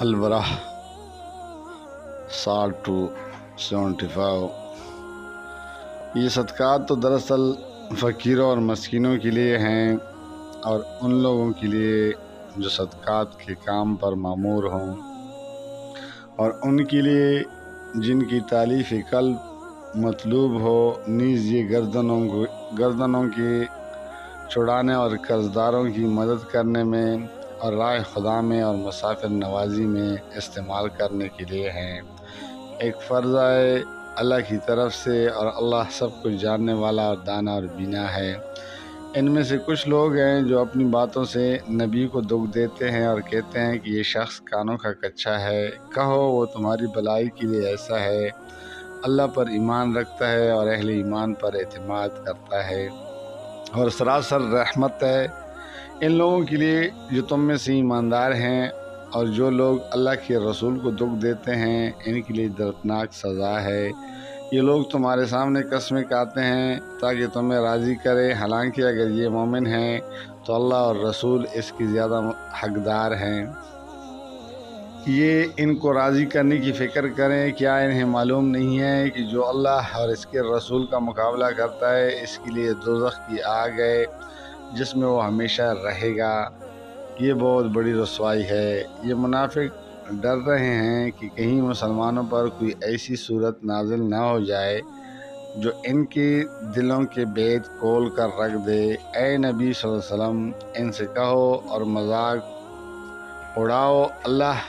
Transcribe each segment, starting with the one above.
البراہ 60 to 75۔ یہ صدقات تو دراصل فقیروں اور مسکینوں کے لیے ہیں، اور ان لوگوں کے لیے جو صدقات کے کام پر مامور ہوں، اور ان کے لیے جن کی تالیف قلب مطلوب ہو، نیز یہ گردنوں کے چھڑانے اور قرض داروں کی مدد کرنے میں اور راہ خدا میں اور مسافر نوازی میں استعمال کرنے کے لیے ہیں۔ ایک فرض ہے اللہ کی طرف سے، اور اللہ سب کچھ جاننے والا اور دانا اور بینا ہے۔ ان میں سے کچھ لوگ ہیں جو اپنی باتوں سے نبی کو دکھ دیتے ہیں اور کہتے ہیں کہ یہ شخص کانوں کا کچا ہے۔ کہو وہ تمہاری بھلائی کے لیے ایسا ہے، اللہ پر ایمان رکھتا ہے اور اہل ایمان پر اعتماد کرتا ہے، اور سراسر رحمت ہے ان لوگوں کے لیے جو تم میں سے ایماندار ہیں۔ اور جو لوگ اللہ کے رسول کو دکھ دیتے ہیں ان کے لیے دردناک سزا ہے۔ یہ لوگ تمہارے سامنے قسمیں کھاتے ہیں تاکہ تمہیں راضی کرے، حالانکہ اگر یہ مومن ہیں تو اللہ اور رسول اس کی زیادہ حقدار ہیں۔ یہ ان کو راضی کرنے کی فکر کریں، کیا انہیں معلوم نہیں ہے کہ جو اللہ اور اس کے رسول کا مقابلہ کرتا ہے اس کے لیے دوزخ کی آگ ہے جس میں وہ ہمیشہ رہے گا۔ یہ بہت بڑی رسوائی ہے۔ یہ منافق ڈر رہے ہیں کہ کہیں مسلمانوں پر کوئی ایسی صورت نازل نہ ہو جائے جو ان کے دلوں کے بید کھول کر رکھ دے۔ اے نبی صلی اللہ علیہ وسلم، ان سے کہو اور مذاق اڑاؤ، اللہ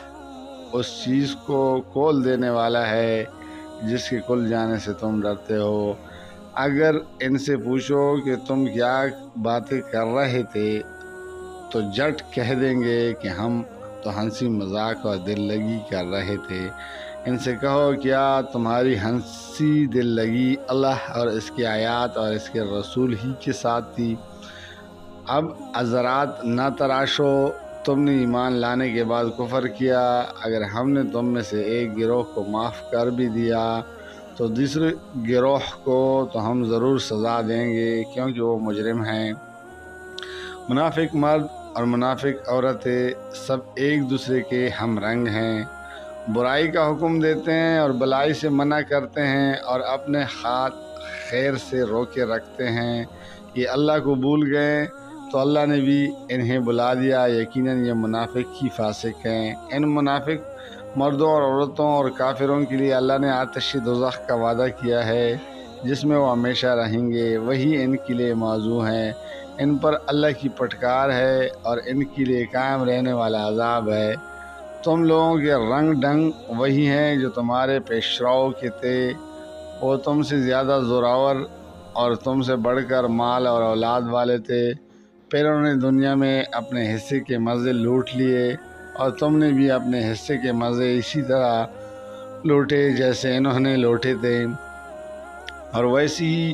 اس چیز کو کھول دینے والا ہے جس کے کھل جانے سے تم ڈرتے ہو۔ اگر ان سے پوچھو کہ تم کیا باتیں کر رہے تھے تو جھٹ کہہ دیں گے کہ ہم تو ہنسی مذاق اور دل لگی کر رہے تھے۔ ان سے کہو کیا تمہاری ہنسی دل لگی اللہ اور اس کی آیات اور اس کے رسول ہی کے ساتھ تھی؟ اب عذرات نہ تراشو، تم نے ایمان لانے کے بعد کفر کیا۔ اگر ہم نے تم میں سے ایک گروہ کو معاف کر بھی دیا تو دوسرے گروہ کو تو ہم ضرور سزا دیں گے کیونکہ وہ مجرم ہیں۔ منافق مرد اور منافق عورتیں سب ایک دوسرے کے ہم رنگ ہیں، برائی کا حکم دیتے ہیں اور بلائی سے منع کرتے ہیں، اور اپنے ہاتھ خیر سے روکے رکھتے ہیں۔ یہ اللہ کو بھول گئے تو اللہ نے بھی انہیں بلا دیا، یقیناً یہ منافق ہی فاسق ہیں۔ ان منافق مردوں اور عورتوں اور کافروں کے لیے اللہ نے آتش دوزخ کا وعدہ کیا ہے جس میں وہ ہمیشہ رہیں گے، وہی ان کے لیے موزوں ہے۔ ان پر اللہ کی پھٹکار ہے اور ان کے لیے قائم رہنے والا عذاب ہے۔ تم لوگوں کے رنگ ڈھنگ وہی ہیں جو تمہارے پیشرو کے تھے، وہ تم سے زیادہ زوراور اور تم سے بڑھ کر مال اور اولاد والے تھے۔ پھر انہوں نے دنیا میں اپنے حصے کے مزے لوٹ لیے، اور تم نے بھی اپنے حصے کے مزے اسی طرح لوٹے جیسے انہوں نے لوٹے تھے، اور ویسی ہی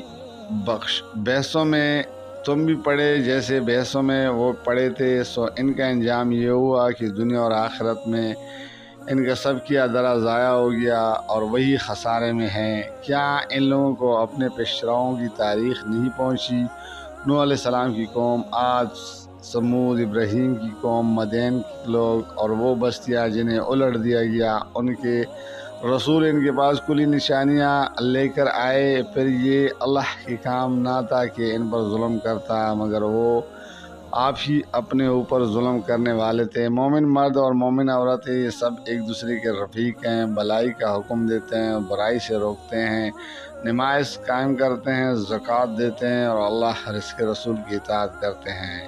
بحثوں میں تم بھی پڑے جیسے بحثوں میں وہ پڑے تھے۔ سو ان کا انجام یہ ہوا کہ دنیا اور آخرت میں ان کا سب کیا درا ضائع ہو گیا، اور وہی خسارے میں ہیں۔ کیا ان لوگوں کو اپنے پیشراؤں کی تاریخ نہیں پہنچی؟ نوح علیہ السلام کی قوم، عاد، سمود، ابراہیم کی قوم، مدین کے لوگ، اور وہ بستیاں جنہیں الٹ دیا گیا، ان کے رسول ان کے پاس کلی نشانیاں لے کر آئے، پھر یہ اللہ کے کام نہ تھا کہ ان پر ظلم کرتا، مگر وہ آپ ہی اپنے اوپر ظلم کرنے والے تھے۔ مومن مرد اور مومن عورتیں یہ سب ایک دوسرے کے رفیق ہیں، بھلائی کا حکم دیتے ہیں، برائی سے روکتے ہیں، نماز قائم کرتے ہیں، زکوٰۃ دیتے ہیں، اور اللہ اور اس کے رسول کی اطاعت کرتے ہیں۔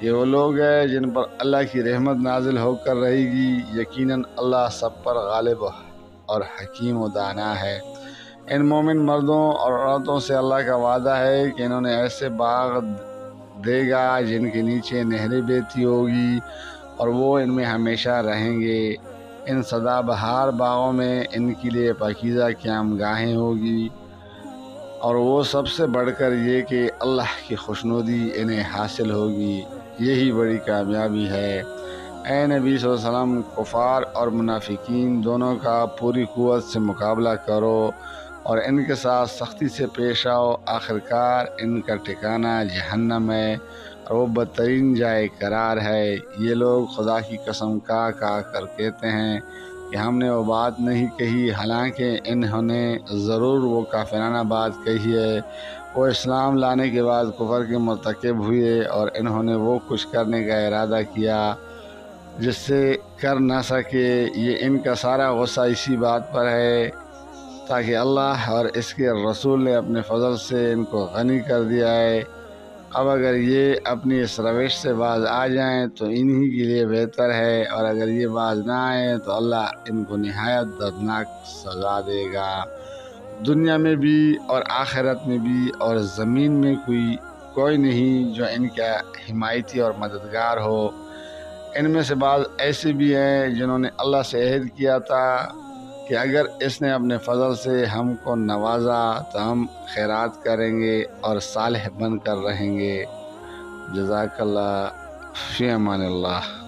یہ وہ لوگ ہیں جن پر اللہ کی رحمت نازل ہو کر رہے گی، یقیناً اللہ سب پر غالب اور حکیم و دانا ہے۔ ان مومن مردوں اور عورتوں سے اللہ کا وعدہ ہے کہ انہوں نے ایسے باغ دے گا جن کے نیچے نہریں بہتی ہوگی، اور وہ ان میں ہمیشہ رہیں گے۔ ان سدا بہار باغوں میں ان کے لیے پاکیزہ قیام گاہیں ہوگی، اور وہ سب سے بڑھ کر یہ کہ اللہ کی خوشنودی انہیں حاصل ہوگی، یہی بڑی کامیابی ہے۔ اے نبی صلی اللہ علیہ وسلم، کفار اور منافقین دونوں کا پوری قوت سے مقابلہ کرو اور ان کے ساتھ سختی سے پیش آؤ، آخرکار ان کا ٹھکانہ جہنم ہے، اور وہ بدترین جائے قرار ہے۔ یہ لوگ خدا کی قسم کھا کر کہتے ہیں کہ ہم نے وہ بات نہیں کہی، حالانکہ انہوں نے ضرور وہ کافرانہ بات کہی ہے۔ وہ اسلام لانے کے بعد کفر کے مرتکب ہوئے اور انہوں نے وہ کچھ کرنے کا ارادہ کیا جس سے کر نہ سکے۔ یہ ان کا سارا غصہ اسی بات پر ہے تاکہ اللہ اور اس کے رسول نے اپنے فضل سے ان کو غنی کر دیا ہے۔ اب اگر یہ اپنی اس روش سے باز آ جائیں تو انہی کے لیے بہتر ہے، اور اگر یہ باز نہ آئیں تو اللہ ان کو نہایت دردناک سزا دے گا، دنیا میں بھی اور آخرت میں بھی، اور زمین میں کوئی نہیں جو ان کا حمایتی اور مددگار ہو۔ ان میں سے بعض ایسے بھی ہیں جنہوں نے اللہ سے عہد کیا تھا کہ اگر اس نے اپنے فضل سے ہم کو نوازا تو ہم خیرات کریں گے اور صالح بن کر رہیں گے۔ جزاک اللہ، فی امان اللہ۔